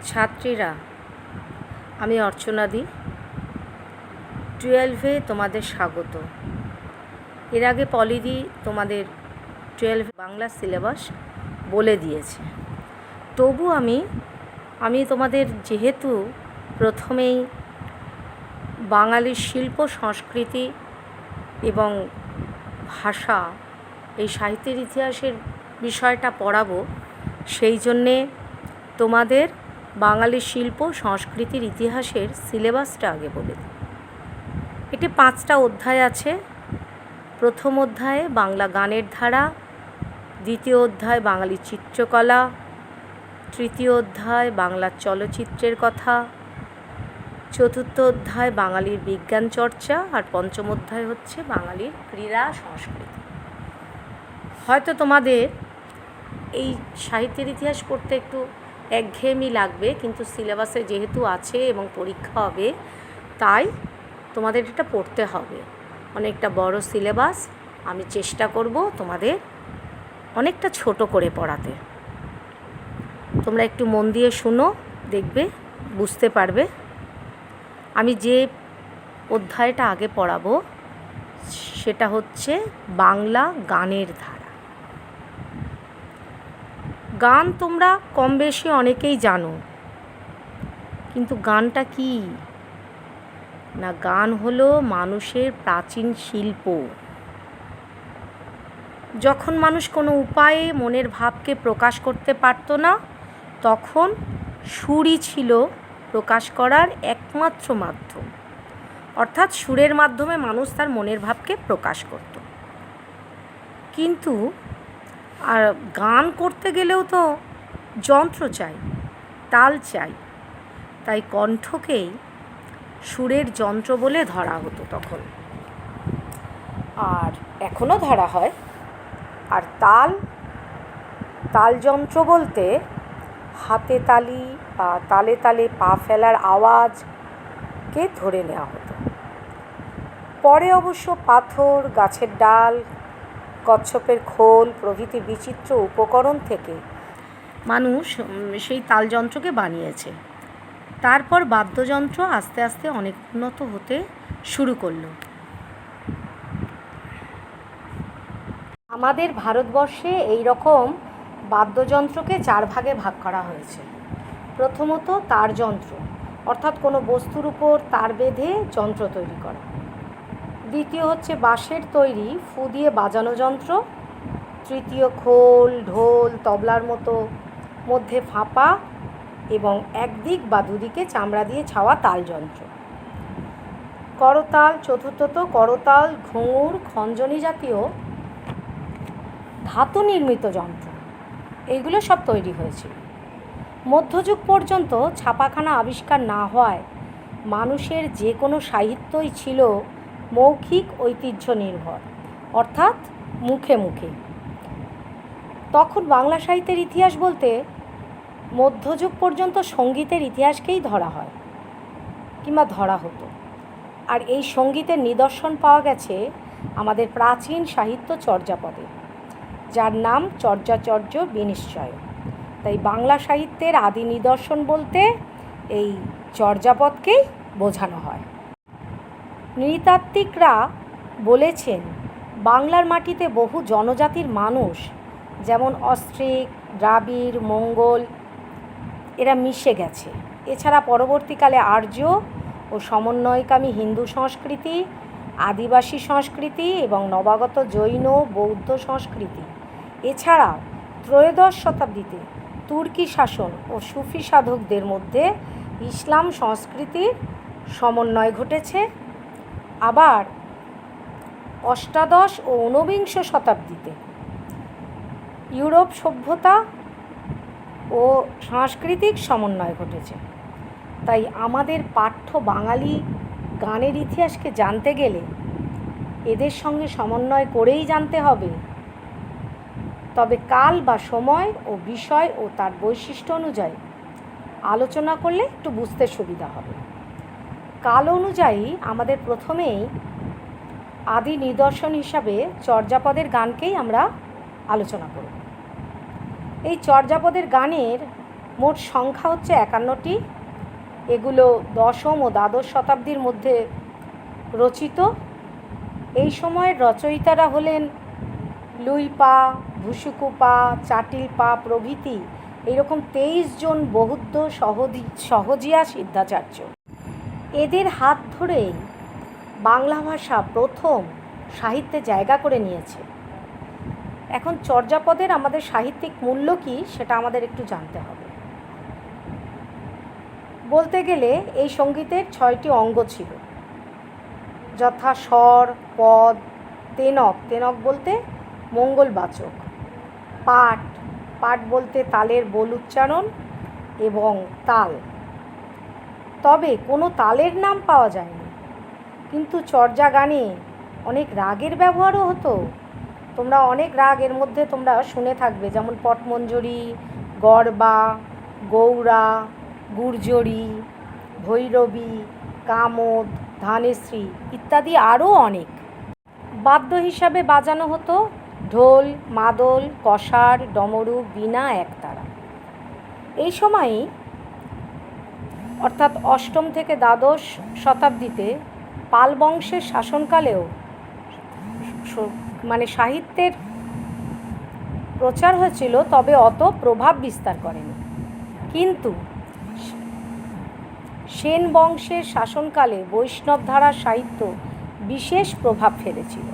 ছাত্রীরা, আমি অর্চনাদি 12-এ তোমাদের স্বাগত। এর আগে পলিদি তোমাদের 12 বাংলা সিলেবাস বলে দিয়েছে। তবু আমি তোমাদের যেহেতু প্রথমেই বাঙালির শিল্প সংস্কৃতি এবং ভাষা এই সাহিত্যের ইতিহাসের বিষয়টা পড়াবো, সেই জন্যে তোমাদের বাঙালির শিল্প সংস্কৃতির ইতিহাসের সিলেবাসটা আগে বলে দিই। এটি 5টা অধ্যায় আছে। প্রথম অধ্যায়ে বাংলা গানের ধারা, দ্বিতীয় অধ্যায় বাঙালি চিত্রকলা, তৃতীয় অধ্যায় বাংলার চলচ্চিত্রের কথা, চতুর্থ অধ্যায় বাঙালির বিজ্ঞান চর্চা, আর পঞ্চম অধ্যায় হচ্ছে বাঙালির ক্রীড়া সংস্কৃতি। হয়তো তোমাদের এই সাহিত্যের ইতিহাস পড়তে একটু একঘেয়েমি লাগবে, কিন্তু সিলেবাসে যেহেতু আছে এবং পরীক্ষা হবে, তাই তোমাদের এটা পড়তে হবে। অনেকটা বড় সিলেবাস, আমি চেষ্টা করব তোমাদের অনেকটা ছোট করে পড়াতে। তোমরা একটু মন দিয়ে শুনো, দেখবে বুঝতে পারবে। আমি যে অধ্যায়টা আগে পড়াবো সেটা হচ্ছে বাংলা গানের ধারা। গান তোমরা কম বেশি অনেকেই জানো, কিন্তু গানটা কি না? গান হলো মানুষের প্রাচীন শিল্প। যখন মানুষ কোনো উপায়ে মনের ভাবকে প্রকাশ করতে পারত না, তখন সুরই ছিল প্রকাশ করার একমাত্র মাধ্যম। অর্থাৎ সুরের মাধ্যমে মানুষ তার মনের ভাবকে প্রকাশ করত। কিন্তু আর গান করতে গেলেও তো যন্ত্র চাই, তাল চাই, তাই কণ্ঠকেই সুরের যন্ত্র বলে ধরা হতো তখন, আর এখনও ধরা হয়। আর তাল যন্ত্র বলতে হাতে তালি বা তালে তালে পা ফেলার আওয়াজকে ধরে নেওয়া হতো। পরে অবশ্য পাথর, গাছের ডাল, কচ্ছপের খোল প্রভৃতি বিচিত্র উপকরণ থেকে মানুষ সেই তালযন্ত্রকে বানিয়েছে। তারপর বাদ্যযন্ত্র আস্তে আস্তে অনেক উন্নত হতে শুরু করলো। আমাদের ভারতবর্ষে এই রকম বাদ্যযন্ত্রকে 4 ভাগে ভাগ করা হয়েছে। প্রথমত তারযন্ত্র, অর্থাৎ কোনো বস্তুর উপর তার বেঁধে যন্ত্র তৈরি করা। দ্বিতীয় হচ্ছে বাঁশের তৈরি ফু দিয়ে বাজানো যন্ত্র। তৃতীয় খোল, ঢোল, তবলার মতো মধ্যে ফাঁপা এবং একদিক বা দুদিকে চামড়া দিয়ে ছাওয়া তালযন্ত্র। করতাল, চতুর্থত করতাল, ঘুঙুর, খঞ্জনি জাতীয় ধাতু নির্মিত যন্ত্র। এইগুলো সব তৈরি হয়েছিল। মধ্যযুগ পর্যন্ত ছাপাখানা আবিষ্কার না হওয়ায় মানুষের যে কোনো সাহিত্যই ছিল মৌখিক ঐতিহ্য নির্ভর, অর্থাৎ মুখে মুখে। তখন বাংলা সাহিত্যের ইতিহাস বলতে মধ্যযুগ পর্যন্ত সঙ্গীতের ইতিহাসকেই ধরা হয় কিংবা ধরা হতো। আর এই সঙ্গীতের নিদর্শন পাওয়া গেছে আমাদের প্রাচীন সাহিত্য চর্যাপদে, যার নাম চর্যাচর্য বিনিশ্চয়। তাই বাংলা সাহিত্যের আদি নিদর্শন বলতে এই চর্যাপদকেই বোঝানো হয়। নৃতাত্ত্বিকরা বলেছেন বাংলার মাটিতে বহু জনজাতির মানুষ, যেমন অস্ট্রিক, দ্রাবিড়, মঙ্গল, এরা মিশে গেছে। এছাড়া পরবর্তীকালে আর্য ও সমন্বয়কামী হিন্দু সংস্কৃতি, আদিবাসী সংস্কৃতি এবং নবাগত জৈন বৌদ্ধ সংস্কৃতি, এছাড়াও ত্রয়োদশ শতাব্দীতে তুর্কি শাসন ও সুফি সাধকদের মধ্যে ইসলাম সংস্কৃতির সমন্বয় ঘটেছে। আবার অষ্টাদশ ও ঊনবিংশ শতাব্দীতে ইউরোপ সভ্যতা ও সাংস্কৃতিক সমন্বয় ঘটেছে। তাই আমাদের পাঠ্য বাঙালি গানের ইতিহাসকে জানতে গেলে এদের সঙ্গে সমন্বয় করেই জানতে হবে। তবে কাল বা সময় ও বিষয় ও তার বৈশিষ্ট্য অনুযায়ী আলোচনা করলে একটু বুঝতে সুবিধা হবে। কাল অনুযায়ী আমাদের প্রথমেই আদি নিদর্শন হিসাবে চর্যাপদের গানকেই আমরা আলোচনা করব। এই চর্যাপদের গানের মোট সংখ্যা হচ্ছে 51টি। এগুলো দশম ও দ্বাদশ শতাব্দীর মধ্যে রচিত। এই সময়ের রচয়িতারা হলেন লুই পা, ভুসুকু পা, চাটিল পা প্রভৃতি এইরকম 23 জন বৌদ্ধ সহজিয়া সিদ্ধাচার্য। এদের হাত ধরেই বাংলা ভাষা প্রথম সাহিত্যে জায়গা করে নিয়েছে। এখন চর্যাপদের আমাদের সাহিত্যিক মূল্য কী সেটা আমাদের একটু জানতে হবে। বলতে গেলে এই সঙ্গীতের 6টি অঙ্গ ছিল, যথা স্বর, পদ, তেনক, তেনক বলতে মঙ্গলবাচক, পাঠ, পাঠ বলতে তালের বোল উচ্চারণ, এবং তাল। তবে কোনো তালের নাম পাওয়া যায়নি, কিন্তু চর্যা গানে অনেক রাগের ব্যবহারও হতো। তোমরা অনেক রাগ এর মধ্যে তোমরা শুনে থাকবে, যেমন পটমঞ্জরি, গরবা, গৌড়া, গুর্জরি, ভৈরবী, কামদ, ধানেশ্রী ইত্যাদি আরও অনেক। বাদ্য হিসাবে বাজানো হতো ঢোল, মাদল, কষার, ডমরু, বীণা, একতারা। এই সময়ই অর্থাৎ অষ্টম থেকে দ্বাদশ শতাব্দীতে পাল বংশের শাসনকালেও সাহিত্যের প্রচার হয়েছিল, তবে অত প্রভাব বিস্তার করেনি। কিন্তু সেন বংশের শাসনকালে বৈষ্ণব ধারার সাহিত্য বিশেষ প্রভাব ফেলেছিল।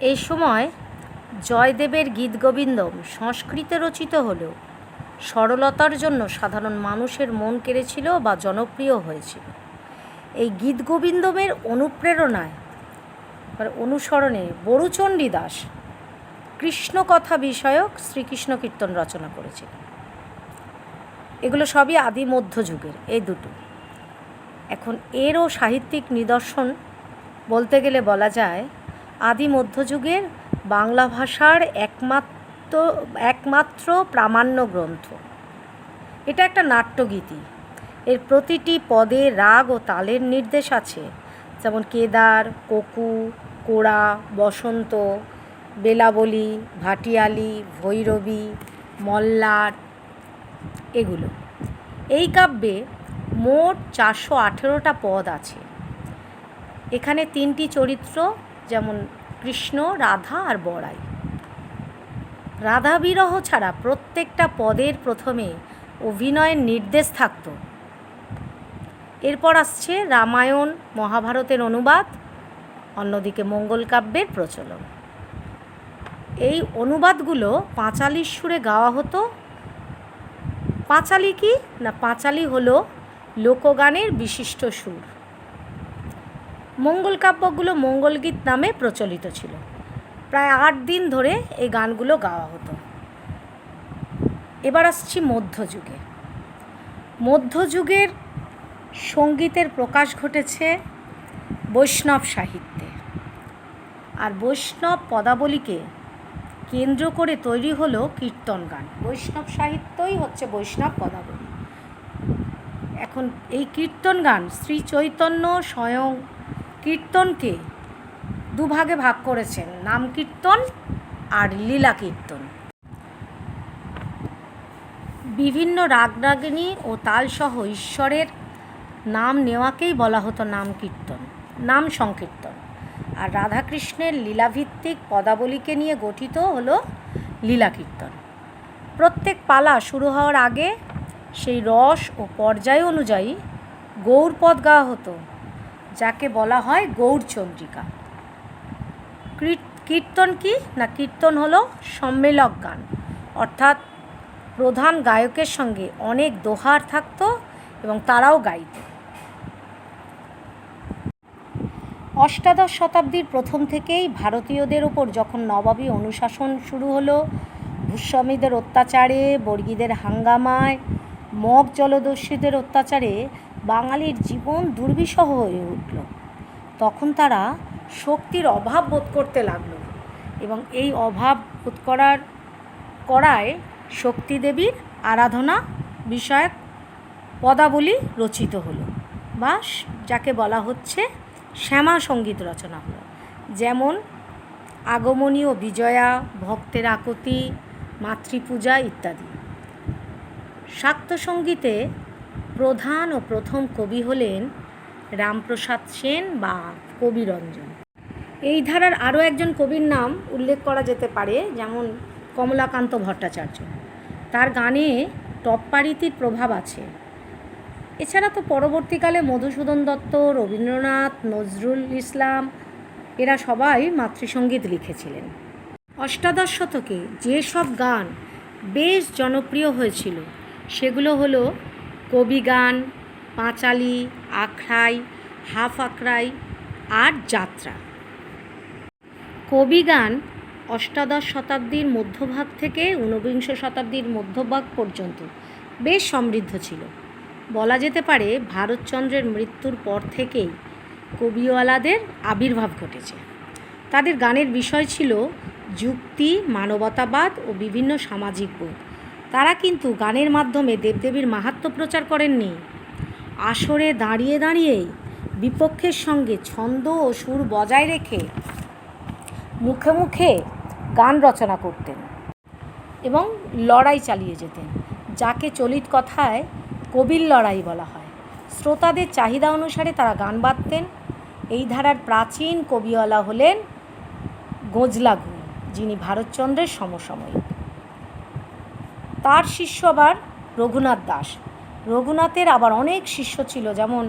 এই সময় জয়দেবের গীতগোবিন্দম সংস্কৃতে রচিত হলেও সরলতার জন্য সাধারণ মানুষের মন কেড়েছিল বা জনপ্রিয় হয়েছিল। এই গীতগোবিন্দমের অনুপ্রেরণায় অনুসরণে বড়ুচণ্ডী দাস কৃষ্ণকথা বিষয়ক শ্রীকৃষ্ণ কীর্তন রচনা করেছিলেন। এগুলো সবই আদি মধ্যযুগের, এই দুটো। এখন এরও সাহিত্যিক নিদর্শন বলতে গেলে বলা যায় আদি মধ্যযুগের বাংলা ভাষার একমাত্র প্রামাণ্য গ্রন্থ। এটা একটা নাট্যগীতি। এর প্রতিটি পদে রাগ ও তালের নির্দেশ আছে, যেমন কেদার, কোকু, কোড়া, বসন্ত, বেলাবলি, ভাটিয়ালি, ভৈরবী, মল্লার এগুলো। এই কাব্যে মোট 418টা পদ আছে। এখানে 3টি চরিত্র, যেমন কৃষ্ণ, রাধা আর বড়াই। রাধা বিরহ ছাড়া প্রত্যেকটা পদের প্রথমে অভিনয়ের নির্দেশ থাকত। এরপর আসছে রামায়ণ, মহাভারতের অনুবাদ, অন্যদিকে মঙ্গল কাব্যের প্রচলন। এই অনুবাদগুলো পাঁচালির সুরে গাওয়া হতো। পাঁচালি কি না, পাঁচালি হলো লোকগানের বিশিষ্ট সুর। মঙ্গল কাব্যগুলো মঙ্গলগীত নামে প্রচলিত ছিল। প্রায় 8 দিন ধরে এই গানগুলো গাওয়া হতো। এবার আসছি মধ্যযুগে। মধ্যযুগের সঙ্গীতের প্রকাশ ঘটেছে বৈষ্ণব সাহিত্যে, আর বৈষ্ণব পদাবলীকে কেন্দ্র করে তৈরি হলো কীর্তন গান। বৈষ্ণব সাহিত্যই হচ্ছে বৈষ্ণব পদাবলী। এখন এই কীর্তন গান শ্রী চৈতন্য স্বয়ং কীর্তনকে দুভাগে ভাগ করেছেন, নাম কীর্তন আর লীলা কীর্তন। বিভিন্ন রাগরাগিণী ও তালসহ ঈশ্বরের নাম নেওয়াকেই বলা হতো নাম কীর্তন, নাম সংকীর্তন। আর রাধাকৃষ্ণের লীলাভিত্তিক পদাবলীকে নিয়ে গঠিত হলো লীলা কীর্তন। প্রত্যেক পালা শুরু হওয়ার আগে সেই রস ও পর্যায় অনুযায়ী গৌড়পদ গাওয়া হতো, যাকে বলা হয় গৌড়চন্দ্রিকা। কীর্তন কি না, কীর্তন হলো সম্মেলক গান, অর্থাৎ প্রধান গায়কের সঙ্গে অনেক দোহার থাকতো এবং তারাও গাইত। অষ্টাদশ শতাব্দীর প্রথম থেকেই ভারতীয়দের ওপর যখন নবাবী অনুশাসন শুরু হলো, ভূস্বামীদের অত্যাচারে, বর্গীদের হাঙ্গামায়, মগ জলদস্যুদের অত্যাচারে বাঙালির জীবন দুর্বিষহ হয়ে উঠল, তখন তারা শক্তির অভাব বোধ করতে লাগলো এবং এই অভাব বোধ করায় শক্তি দেবীর আরাধনা বিষয়ক পদাবলী রচিত হলো, বা যাকে বলা হচ্ছে শ্যামা সঙ্গীত রচনা হলো। যেমন আগমনী ও বিজয়া, ভক্তের আকুতি, মাতৃপূজা ইত্যাদি। শাক্ত সঙ্গীতে প্রধান ও প্রথম কবি হলেন রামপ্রসাদ সেন বা কবিরঞ্জন। এই ধারার আরও একজন কবির নাম উল্লেখ করা যেতে পারে, যেমন কমলাকান্ত ভট্টাচার্য। তার গানে টপ্পারীতির প্রভাব আছে। এছাড়া তো পরবর্তীকালে মধুসূদন দত্ত, রবীন্দ্রনাথ, নজরুল ইসলাম এরা সবাই মাতৃসঙ্গীত লিখেছিলেন। অষ্টাদশ শতকে যেসব গান বেশ জনপ্রিয় হয়েছিল সেগুলো হলো কবিগান, পাঁচালী, আখড়াই, হাফ আখড়াই আর যাত্রা। কবিগান অষ্টাদশ শতাব্দীর মধ্যভাগ থেকে ঊনবিংশ শতাব্দীর মধ্যভাগ পর্যন্ত বেশ সমৃদ্ধ ছিল। বলা যেতে পারে ভারতচন্দ্রের মৃত্যুর পর থেকেই কবিওয়ালাদের আবির্ভাব ঘটেছে। তাদের গানের বিষয় ছিল যুক্তি, মানবতাবাদ ও বিভিন্ন সামাজিক বোধ। তারা কিন্তু গানের মাধ্যমে দেবদেবীর মাহাত্ম্য প্রচার করেননি। আসরে দাঁড়িয়ে দাঁড়িয়েই বিপক্ষের সঙ্গে ছন্দ ও সুর বজায় রেখে মুখে মুখে গান রচনা করতেন এবং লড়াই চালিয়ে যেতেন, যাকে চলিত কথায় কবির লড়াই বলা হয়। শ্রোতাদের চাহিদা অনুসারে তারা গান বাঁধতেন। এই ধারার প্রাচীন কবিওয়ালা হলেন গোজলাগুই, যিনি ভারতচন্দ্রের সমসাময়িক। তার শিষ্য আবার রঘুনাথ দাস। রঘুনাথের আবার অনেক শিষ্য ছিল, যেমন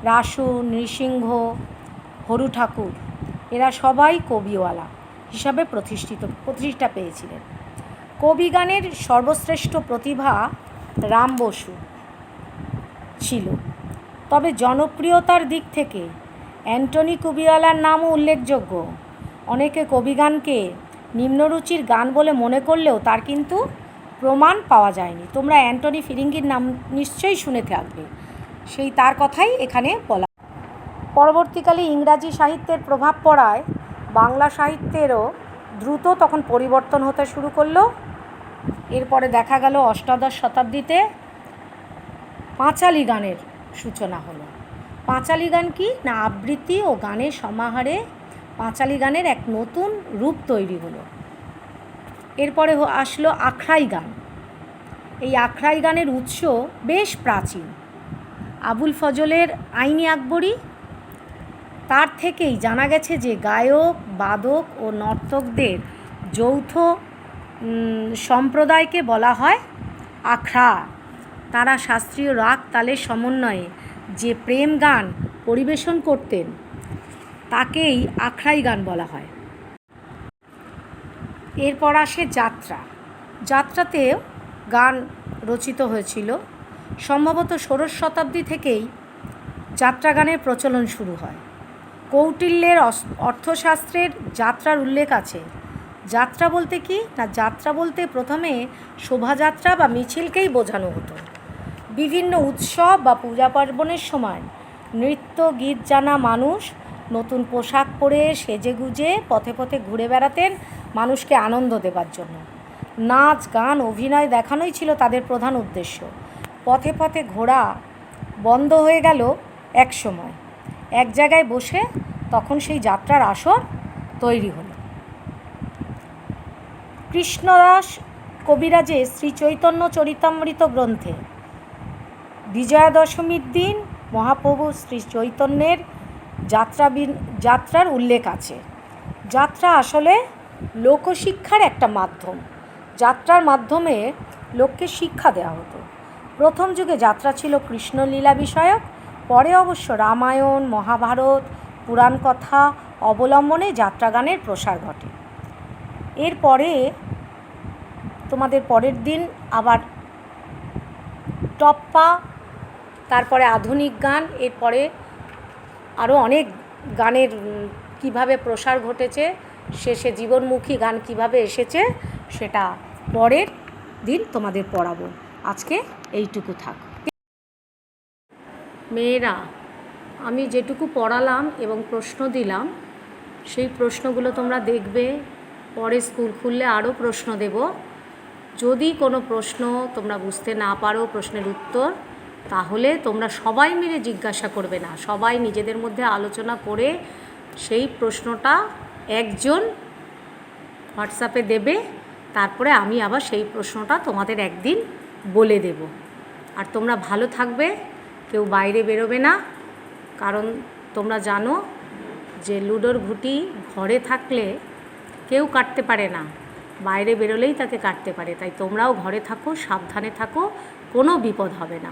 রাসু, নৃসিংহ, হরু ঠাকুর। এরা সবাই কবিওয়ালা হিসাবে প্রতিষ্ঠা পেয়েছিলেন। কবিগানের সর্বশ্রেষ্ঠ প্রতিভা রাম বসু ছিল। তবে জনপ্রিয়তার দিক থেকে অ্যান্টনি কবিওয়ালার নামও উল্লেখযোগ্য। অনেকে কবিগানকে নিম্নরুচির গান বলে মনে করলেও তার কিন্তু প্রমাণ পাওয়া যায়নি। তোমরা অ্যান্টনি ফিরিঙ্গির নাম নিশ্চয়ই শুনে থাকবে, সেই তার কথাই এখানে বলা। পরবর্তীকালে ইংরাজি সাহিত্যের প্রভাব পড়ায় বাংলা সাহিত্যেরও দ্রুত তখন পরিবর্তন হতে শুরু করলো। এরপরে দেখা গেল অষ্টাদশ শতাব্দীতে পাঁচালী গানের সূচনা হলো। পাঁচালী গান কি না, আবৃত্তি ও গানের সমাহারে পাঁচালী গানের এক নতুন রূপ তৈরি হলো। এরপরে আসলো আখড়াই গান। এই আখড়াই গানের উৎস বেশ প্রাচীন। আবুল ফজলের আইনি আকবরী, তার থেকেই জানা গেছে যে গায়ক, বাদক ও নর্তকদের যৌথ সম্প্রদায়কে বলা হয় আখড়া। তারা শাস্ত্রীয় রাগ তালের সমন্বয়ে যে প্রেম গান পরিবেশন করতেন তাকেই আখড়াই গান বলা হয়। এরপর আসে যাত্রা। যাত্রাতেও গান রচিত হয়েছিল। সম্ভবত ষোড়শ শতাব্দী থেকেই যাত্রা গানের প্রচলন শুরু হয়। কৌটিল্যের অর্থশাস্ত্রের যাত্রার উল্লেখ আছে। যাত্রা বলতে কি না, যাত্রা বলতে প্রথমে শোভাযাত্রা বা মিছিলকেই বোঝানো হতো। বিভিন্ন উৎসব বা পূজা পার্বণের সময় নৃত্য গীত জানা মানুষ নতুন পোশাক পরে সেজেগুজে পথে পথে ঘুরে বেড়াতেন মানুষকে আনন্দ দেবার জন্য। নাচ, গান, অভিনয় দেখানোই ছিল তাদের প্রধান উদ্দেশ্য। পথে পথে ঘোরা বন্ধ হয়ে গেল এক সময়। এক জায়গায় বসে তখন সেই যাত্রার আসর তৈরি হলো। কৃষ্ণদাস কবিরাজের শ্রী চৈতন্য চরিতামৃত গ্রন্থে বিজয়া দশমীর দিন মহাপ্রভু শ্রী চৈতন্যের যাত্রার উল্লেখ আছে। যাত্রা আসলে লোকশিক্ষার একটা মাধ্যম। যাত্রার মাধ্যমে লোককে শিক্ষা দেওয়া হতো। প্রথম যুগে যাত্রা ছিল কৃষ্ণলীলা বিষয়ক, পরে অবশ্য রামায়ণ, মহাভারত, পুরাণ কথা অবলম্বনে যাত্রাগানের প্রসার ঘটে। এরপরে তোমাদের পরের দিন আবার টপ্পা, তারপরে আধুনিক গান, এরপরে আরও অনেক গানের কিভাবে প্রসার ঘটেছে, শেষে জীবনমুখী গান কিভাবে এসেছে সেটা পরের দিন তোমাদের পড়াবো। আজকে এইটুকু থাক। মেয়েরা, আমি যেটুকু পড়ালাম এবং প্রশ্ন দিলাম সেই প্রশ্নগুলো তোমরা দেখবে। পরে স্কুল খুললে আরও প্রশ্ন দেব। যদি কোনো প্রশ্ন তোমরা বুঝতে না পারো, প্রশ্নের উত্তর, তাহলে তোমরা সবাই মিলে জিজ্ঞাসা করবে না, সবাই নিজেদের মধ্যে আলোচনা করে সেই প্রশ্নটা একজন হোয়াটসঅ্যাপে দেবে, তারপরে আমি আবার সেই প্রশ্নটা তোমাদের একদিন বলে দেব। আর তোমরা ভালো থাকবে, কেউ বাইরে বেরোবে না, কারণ তোমরা জানো যে লুডোর ঘুঁটি ঘরে থাকলে কেউ কাটতে পারে না, বাইরে বেরোলেই তাকে কাটতে পারে। তাই তোমরাও ঘরে থাকো, সাবধানে থাকো, কোনো বিপদ হবে না।